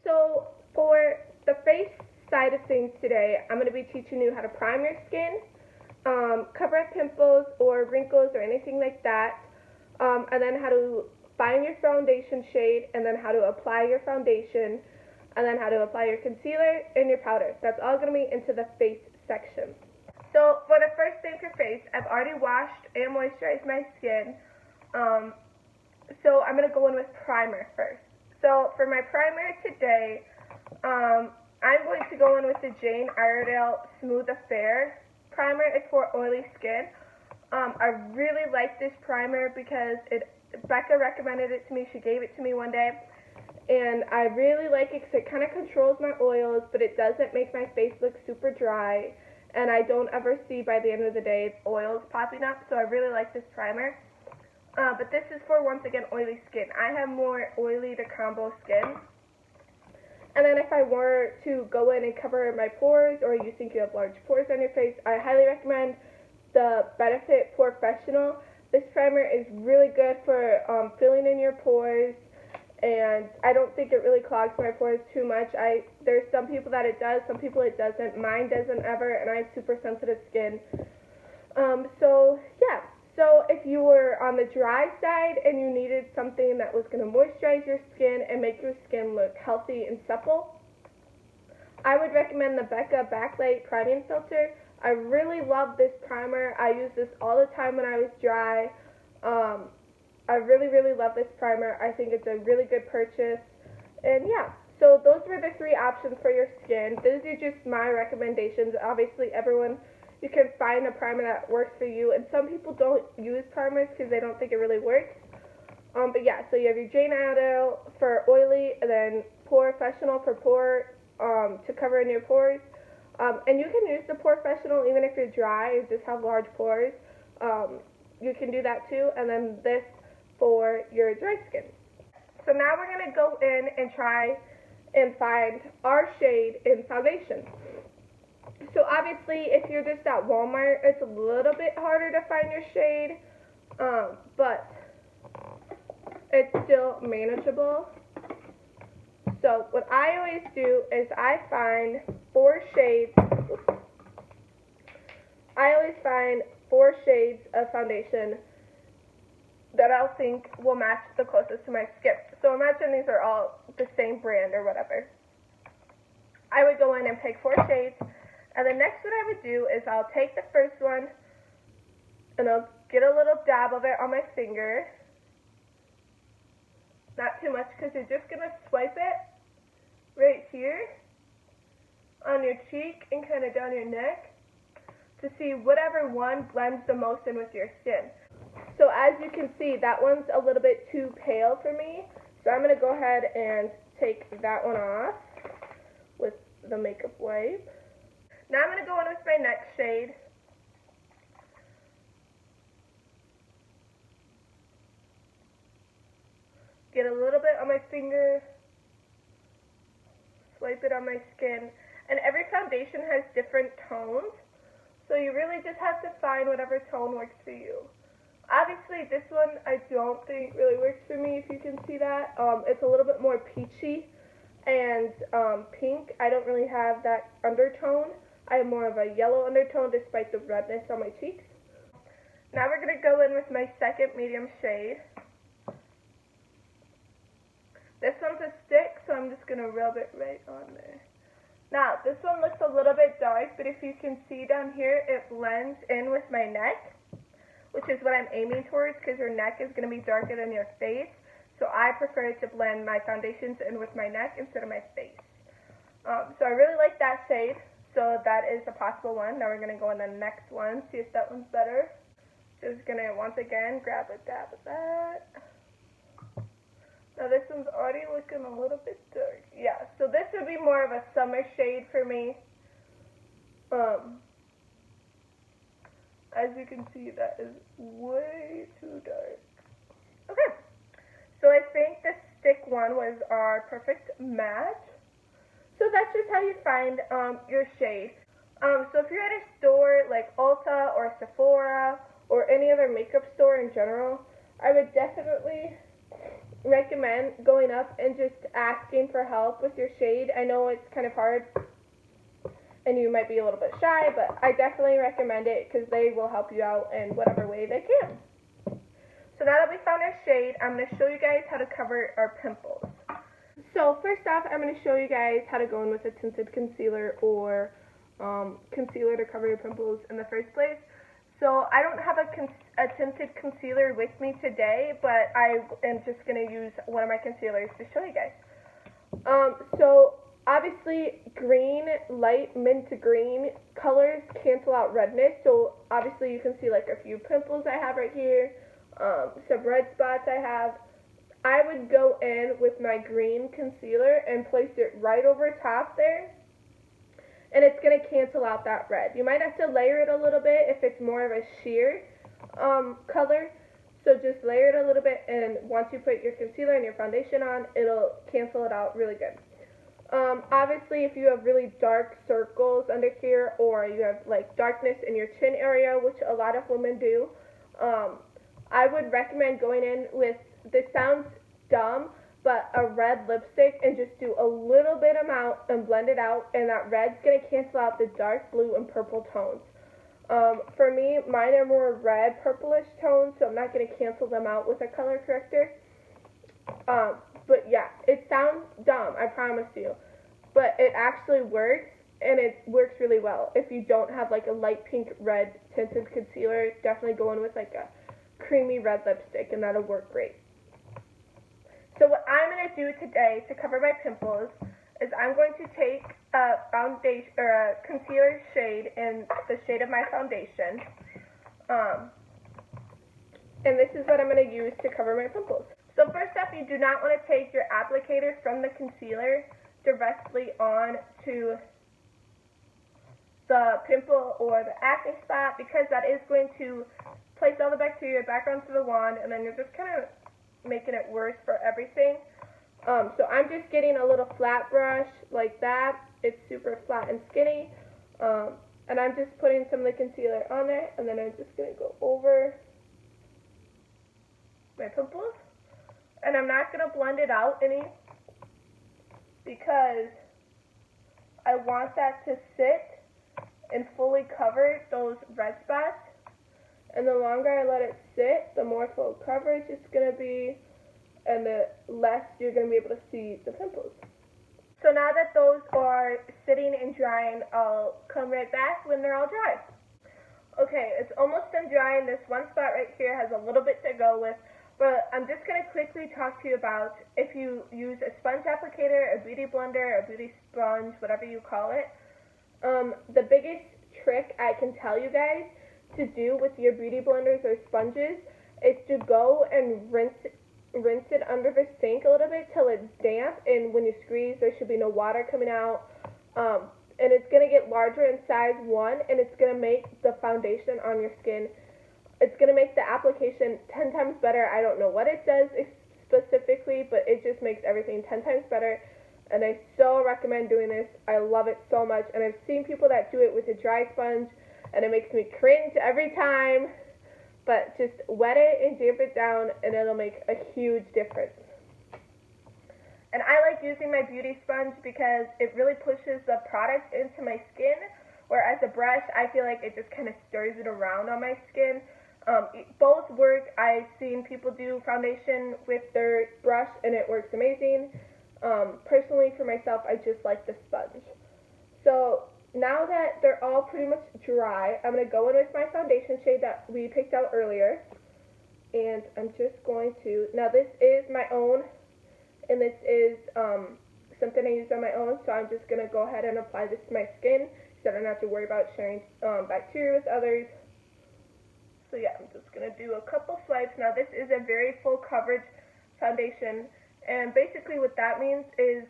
So for the face side of things today, I'm going to be teaching you how to prime your skin, cover up pimples or wrinkles or anything like that, and then how to find your foundation shade, and then how to apply your foundation, and then how to apply your concealer and your powder. That's all going to be into the face section. So for the first thing for face, I've already washed and moisturized my skin. So I'm going to go in with primer first. So for my primer today, I'm going to go in with the Jane Iredale Smooth Affair primer. It's for oily skin. I really like this primer because Becca recommended it to me. She gave it to me one day, and I really like it because it kind of controls my oils, but it doesn't make my face look super dry, and I don't ever see by the end of the day oils popping up. So I really like this primer. But this is for, once again, oily skin. I have more oily to combo skin. And then if I were to go in and cover my pores, or you think you have large pores on your face, I highly recommend the Benefit Porefessional. This primer is really good for filling in your pores, and I don't think it really clogs my pores too much. There's some people that it does, some people it doesn't. Mine doesn't ever, and I have super sensitive skin. So yeah. So if you were on the dry side and you needed something that was going to moisturize your skin and make your skin look healthy and supple, I would recommend the Becca Backlight Priming Filter. I really love this primer. I use this all the time when I was dry. I really, really love this primer. I think it's a really good purchase. And yeah, so those were the three options for your skin. Those are just my recommendations. Obviously, you can find a primer that works for you, and some people don't use primers because they don't think it really works. But yeah, so you have your Jane Iredale for oily, and then Porefessional for to cover in your pores. And you can use the Porefessional even if you're dry, you just have large pores. You can do that too, and then this for your dry skin. So now we're going to go in and try and find our shade in foundation. So obviously, if you're just at Walmart, it's a little bit harder to find your shade, but it's still manageable. So what I always do is I find four shades of foundation that I'll think will match the closest to my skin. So imagine these are all the same brand or whatever. I would go in and pick four shades. And the next what I would do is I'll take the first one and I'll get a little dab of it on my finger. Not too much because you're just going to swipe it right here on your cheek and kind of down your neck to see whatever one blends the most in with your skin. So as you can see, that one's a little bit too pale for me. So I'm going to go ahead and take that one off with the makeup wipe. Now I'm going to go in with my next shade. Get a little bit on my finger. Swipe it on my skin. And every foundation has different tones. So you really just have to find whatever tone works for you. Obviously this one I don't think really works for me, if you can see that. It's a little bit more peachy and pink. I don't really have that undertone. I have more of a yellow undertone despite the redness on my cheeks. Now we're going to go in with my second medium shade. This one's a stick, so I'm just going to rub it right on there. Now, this one looks a little bit dark, but if you can see down here, it blends in with my neck, which is what I'm aiming towards because your neck is going to be darker than your face. So I prefer to blend my foundations in with my neck instead of my face. So I really like that shade. So that is a possible one. Now we're going to go on the next one, see if that one's better. Just going to, once again, grab a dab of that. Now this one's already looking a little bit dark. Yeah, so this would be more of a summer shade for me. As you can see, that is way too dark. Okay, so I think the stick one was our perfect match. So that's just how you find your shade. So if you're at a store like Ulta or Sephora or any other makeup store in general, I would definitely recommend going up and just asking for help with your shade. I know it's kind of hard and you might be a little bit shy, but I definitely recommend it because they will help you out in whatever way they can. So now that we found our shade, I'm going to show you guys how to cover our pimples. So first off, I'm going to show you guys how to go in with a tinted concealer or concealer to cover your pimples in the first place. So I don't have a tinted concealer with me today, but I am just going to use one of my concealers to show you guys. So obviously green, light mint green colors cancel out redness. So obviously you can see like a few pimples I have right here, some red spots I have. I would go in with my green concealer and place it right over top there, and it's going to cancel out that red. You might have to layer it a little bit if it's more of a sheer color, so just layer it a little bit, and once you put your concealer and your foundation on, it'll cancel it out really good. Obviously, if you have really dark circles under here, or you have like darkness in your chin area, which a lot of women do, I would recommend going in with, this sounds dumb, but a red lipstick, and just do a little bit amount and blend it out, and that red's going to cancel out the dark blue and purple tones. For me, mine are more red purplish tones, so I'm not going to cancel them out with a color corrector. But yeah, it sounds dumb, I promise you, but it actually works, and it works really well. If you don't have like a light pink red tinted concealer, definitely go in with like a creamy red lipstick, and that'll work great. So what I'm going to do today to cover my pimples is I'm going to take a foundation or a concealer shade in the shade of my foundation, and this is what I'm going to use to cover my pimples. So first up, you do not want to take your applicator from the concealer directly on to the pimple or the acne spot, because that is going to place all the bacteria back onto the wand, and then you're just kind of making it worse for everything. So I'm just getting a little flat brush like that. It's super flat and skinny, and I'm just putting some of the concealer on there, and then I'm just going to go over my pimples, and I'm not going to blend it out any, because I want that to sit and fully cover those red spots. And the longer I let it sit, the more full coverage it's going to be, and the less you're going to be able to see the pimples. So now that those are sitting and drying, I'll come right back when they're all dry. Okay, it's almost done drying. This one spot right here has a little bit to go with, but I'm just going to quickly talk to you about if you use a sponge applicator, a beauty blender, a beauty sponge, whatever you call it. The biggest trick I can tell you guys to do with your beauty blenders or sponges is to go and rinse it under the sink a little bit till it's damp, and when you squeeze there should be no water coming out, and it's going to get larger in size, one, and it's going to make the foundation on your skin, it's going to make the application 10 times better. I don't know what it does specifically, but it just makes everything 10 times better, and I so recommend doing this. I love it so much, and I've seen people that do it with a dry sponge, and it makes me cringe every time, but just wet it and damp it down, and it'll make a huge difference. And I like using my beauty sponge because it really pushes the product into my skin, whereas a brush, I feel like it just kind of stirs it around on my skin. Both work. I've seen people do foundation with their brush, and it works amazing. Personally, for myself, I just like the sponge. So now that they're all pretty much dry, I'm going to go in with my foundation shade that we picked out earlier, and I'm just going to, now this is my own, and this is something I use on my own, so I'm just going to go ahead and apply this to my skin so I don't have to worry about sharing bacteria with others. So yeah, I'm just going to do a couple swipes. Now this is a very full coverage foundation, and basically what that means is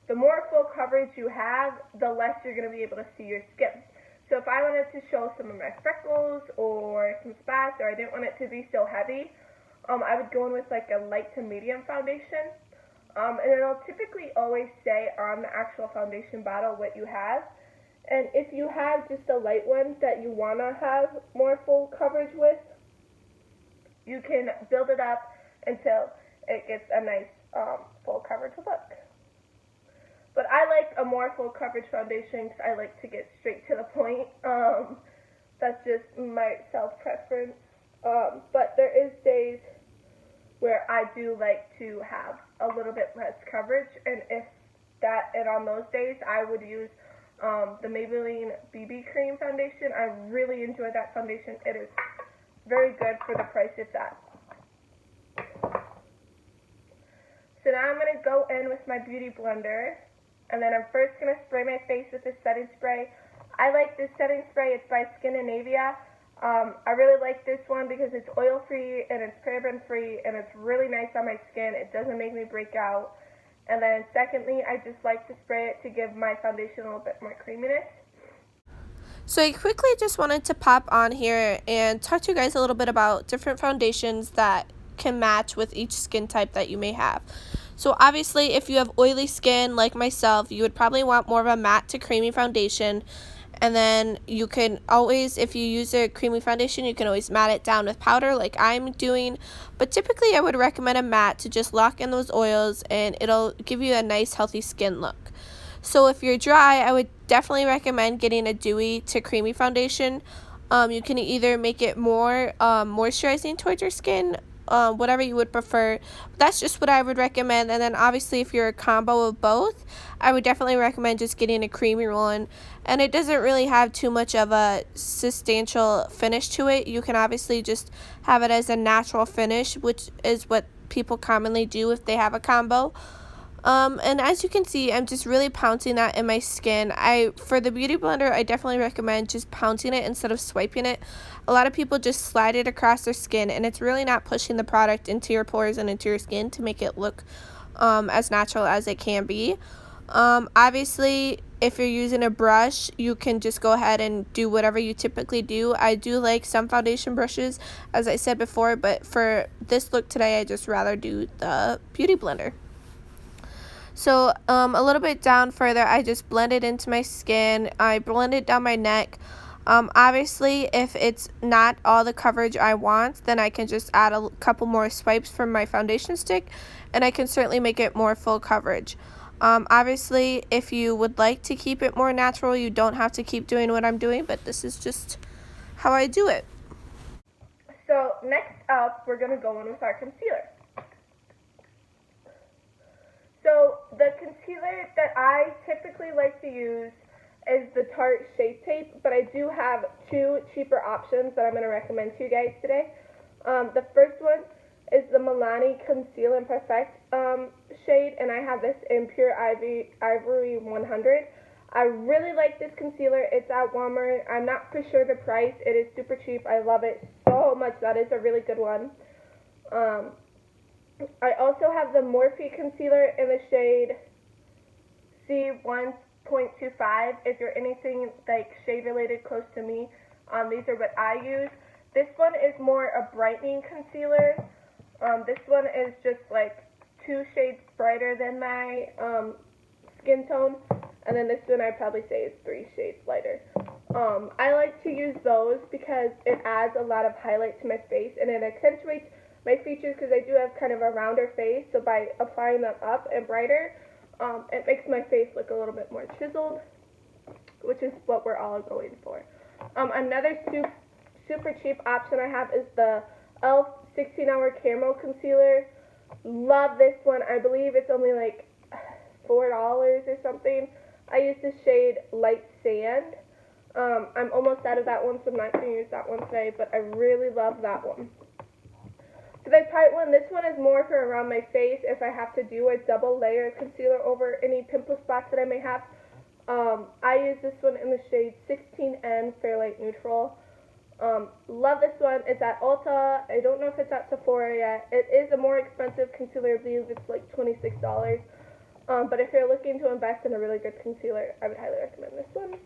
the more full coverage you have, the less you're going to be able to see your skin. So if I wanted to show some of my freckles or some spots, or I didn't want it to be so heavy, I would go in with like a light to medium foundation. And it'll typically always say on the actual foundation bottle what you have. And if you have just a light one that you want to have more full coverage with, you can build it up until it gets a nice full coverage look. But I like a more full coverage foundation because I like to get straight to the point. That's just my self-preference. But there is days where I do like to have a little bit less coverage, and on those days I would use the Maybelline BB Cream foundation. I really enjoy that foundation. It is very good for the price of that. So now I'm going to go in with my Beauty Blender, and then I'm first going to spray my face with this setting spray. I like this setting spray. It's by Skindinavia. I really like this one because it's oil-free and it's paraben-free, and it's really nice on my skin. It doesn't make me break out. And then secondly, I just like to spray it to give my foundation a little bit more creaminess. So I quickly just wanted to pop on here and talk to you guys a little bit about different foundations that can match with each skin type that you may have. So obviously, if you have oily skin like myself, you would probably want more of a matte to creamy foundation. And then you can always, if you use a creamy foundation, you can always matte it down with powder like I'm doing. But typically I would recommend a matte to just lock in those oils, and it'll give you a nice healthy skin look. So if you're dry, I would definitely recommend getting a dewy to creamy foundation. You can either make it more moisturizing towards your skin, whatever you would prefer. That's just what I would recommend. And then obviously if you're a combo of both, I would definitely recommend just getting a creamy one. And it doesn't really have too much of a substantial finish to it. You can obviously just have it as a natural finish, which is what people commonly do if they have a combo. And as you can see, I'm just really pouncing that in my skin. For the Beauty Blender, I definitely recommend just pouncing it instead of swiping it. A lot of people just slide it across their skin, and it's really not pushing the product into your pores and into your skin to make it look as natural as it can be. Obviously, if you're using a brush, you can just go ahead and do whatever you typically do. I do like some foundation brushes, as I said before, but for this look today, I just rather do the Beauty Blender. So a little bit down further, I just blend it into my skin. I blend it down my neck. Obviously, if it's not all the coverage I want, then I can just add a couple more swipes from my foundation stick, and I can certainly make it more full coverage. Obviously, if you would like to keep it more natural, you don't have to keep doing what I'm doing, but this is just how I do it. So next up, we're going to go in with our concealer. So the concealer that I typically like to use is the Tarte Shape Tape, but I do have two cheaper options that I'm going to recommend to you guys today. The first one is the Milani Conceal and Perfect shade, and I have this in Pure Ivory 100. I really like this concealer. It's at Walmart. I'm not for sure the price. It is super cheap. I love it so much. That is a really good one. I also have the Morphe concealer in the shade C1.25. If you're anything like shade related close to me, these are what I use. This one is more a brightening concealer. This one is just like 2 shades brighter than my skin tone, and then this one I'd probably say is 3 shades lighter. I like to use those because it adds a lot of highlight to my face, and it accentuates my features because I do have kind of a rounder face, so by applying them up and brighter, it makes my face look a little bit more chiseled, which is what we're all going for. Another super cheap option I have is the e.l.f. 16-Hour Camo Concealer. Love this one. I believe it's only like $4 or something. I use the shade Light Sand. I'm almost out of that one, so I'm not going to use that one today, but I really love that one. For the tight one, this one is more for around my face if I have to do a double layer concealer over any pimple spots that I may have. I use this one in the shade 16N Fairlight Neutral. Love this one. It's at Ulta. I don't know if it's at Sephora yet. It is a more expensive concealer. I believe it's like $26. But if you're looking to invest in a really good concealer, I would highly recommend this one.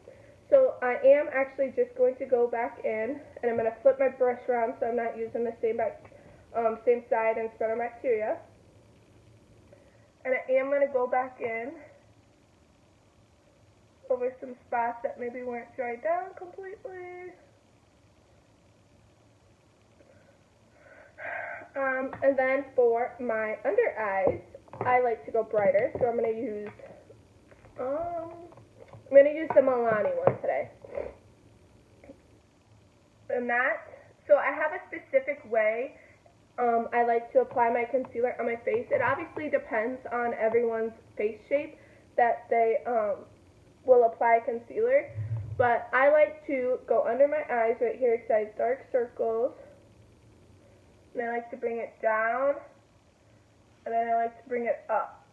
So I am actually just going to go back in, and I'm going to flip my brush around so I'm not using the same side and spread on bacteria. And I am going to go back in over some spots that maybe weren't dried down completely. And then for my under eyes, I like to go brighter, so I'm going to use the Milani one today. And so I have a specific way I like to apply my concealer on my face. It obviously depends on everyone's face shape that they will apply concealer. But I like to go under my eyes right here because I have dark circles. And I like to bring it down. And then I like to bring it up.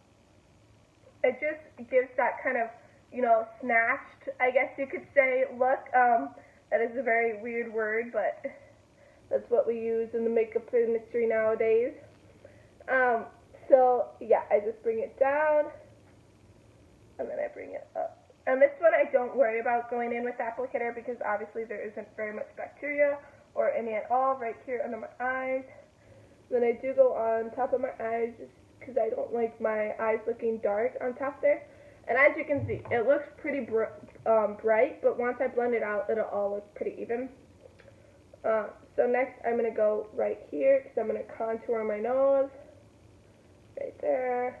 It just gives that kind of, snatched, I guess you could say, look. That is a very weird word, but that's what we use in the makeup industry nowadays. So, yeah, I just bring it down, and then I bring it up. And this one I don't worry about going in with applicator because obviously there isn't very much bacteria or any at all right here under my eyes. Then I do go on top of my eyes just because I don't like my eyes looking dark on top there. And as you can see, it looks pretty bright, but once I blend it out, it'll all look pretty even. So next I'm going to go right here because I'm going to contour my nose. Right there.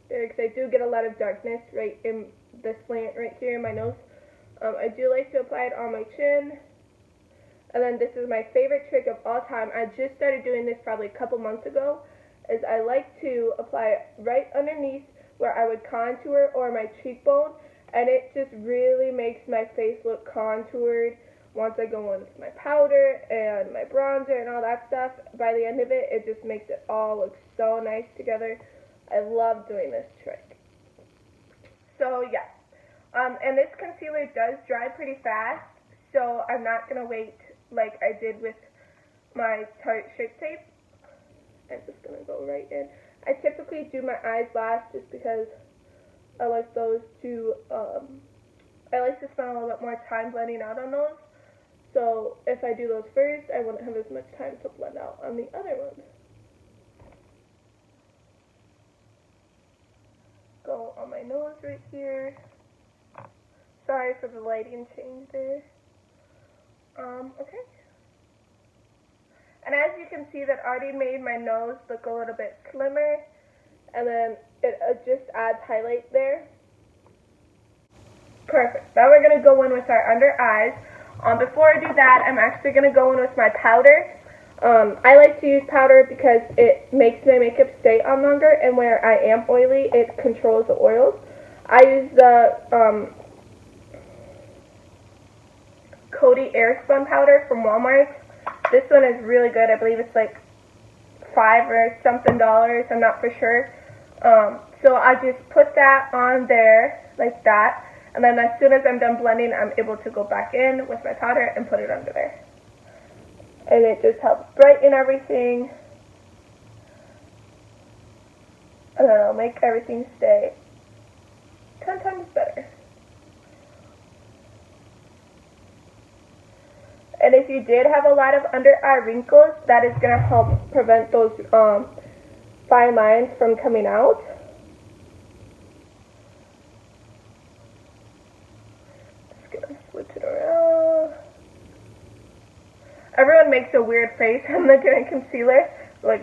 Because I do get a lot of darkness right in the slant right here in my nose. I do like to apply it on my chin. And then this is my favorite trick of all time. I just started doing this probably a couple months ago. Is I like to apply it right underneath where I would contour or my cheekbone. And it just really makes my face look contoured. Once I go on with my powder and my bronzer and all that stuff, by the end of it, it just makes it all look so nice together. I love doing this trick. So yeah, and this concealer does dry pretty fast, so I'm not going to wait like I did with my Tarte Shape Tape. I'm just going to go right in. I typically do my eyes last just because I like those to, I like to spend a little bit more time blending out on those. So if I do those first, I wouldn't have as much time to blend out on the other ones. Go on my nose right here. Sorry for the lighting change there. Okay. And as you can see, that already made my nose look a little bit slimmer. And then it just adds highlight there. Perfect. Now we're going to go in with our under eyes. Before I do that, I'm actually going to go in with my powder. I like to use powder because it makes my makeup stay on longer, and where I am oily, it controls the oils. I use the Coty Airspun powder from Walmart. This one is really good. I believe it's like $5 or something. I'm not for sure. So I just put that on there like that. And then as soon as I'm done blending, I'm able to go back in with my powder and put it under there. And it just helps brighten everything. And then it'll make everything stay 10 times better. And if you did have a lot of under eye wrinkles, that is going to help prevent those fine lines from coming out. Switch it around. Everyone makes a weird face when they're doing concealer. Like,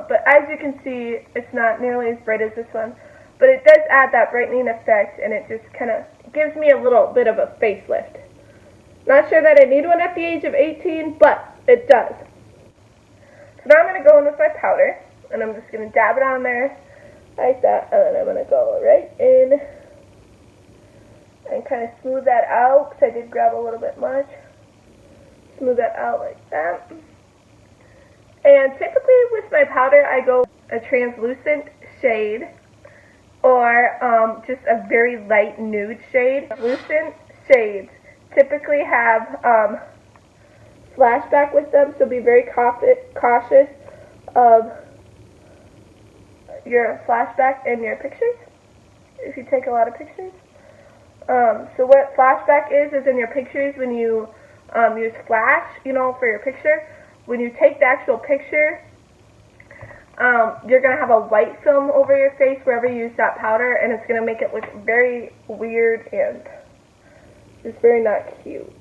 but as you can see, it's not nearly as bright as this one. But it does add that brightening effect, and it just kind of gives me a little bit of a facelift. Not sure that I need one at the age of 18, but it does. So now I'm going to go in with my powder, and I'm just going to dab it on there like that, and then I'm going to go right in and kind of smooth that out, because I did grab a little bit much. Smooth that out like that. And typically with my powder, I go a translucent shade or just a very light nude shade. Translucent shades typically have flashback with them, so be very cautious of your flashback in your pictures if you take a lot of pictures. So what flashback is in your pictures when you use flash, for your picture. When you take the actual picture, you're going to have a white film over your face wherever you use that powder, and it's going to make it look very weird and just very not cute.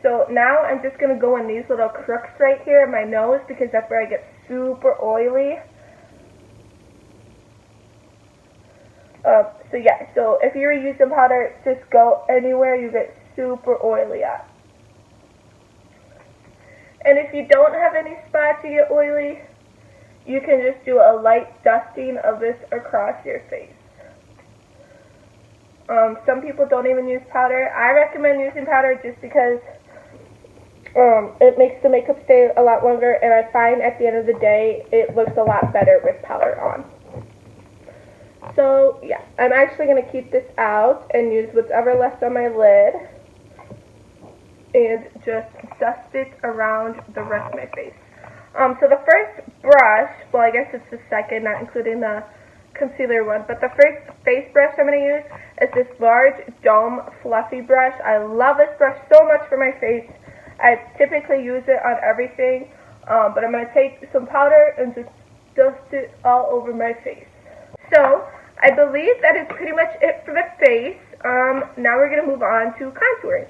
So now I'm just going to go in these little crooks right here in my nose because that's where I get super oily. So yeah, so if you're using powder, just go anywhere you get super oily at. And if you don't have any spots you get oily, you can just do a light dusting of this across your face. Some people don't even use powder. I recommend using powder just because it makes the makeup stay a lot longer, and I find at the end of the day it looks a lot better with powder on. So yeah, I'm actually going to keep this out and use whatever left on my lid and just dust it around the rest of my face. So the first brush, well I guess it's the second, not including the concealer one, but the first face brush I'm going to use is this large dome fluffy brush. I love this brush so much for my face. I typically use it on everything, but I'm going to take some powder and just dust it all over my face. So I believe that is pretty much it for the face. Now we're going to move on to contouring.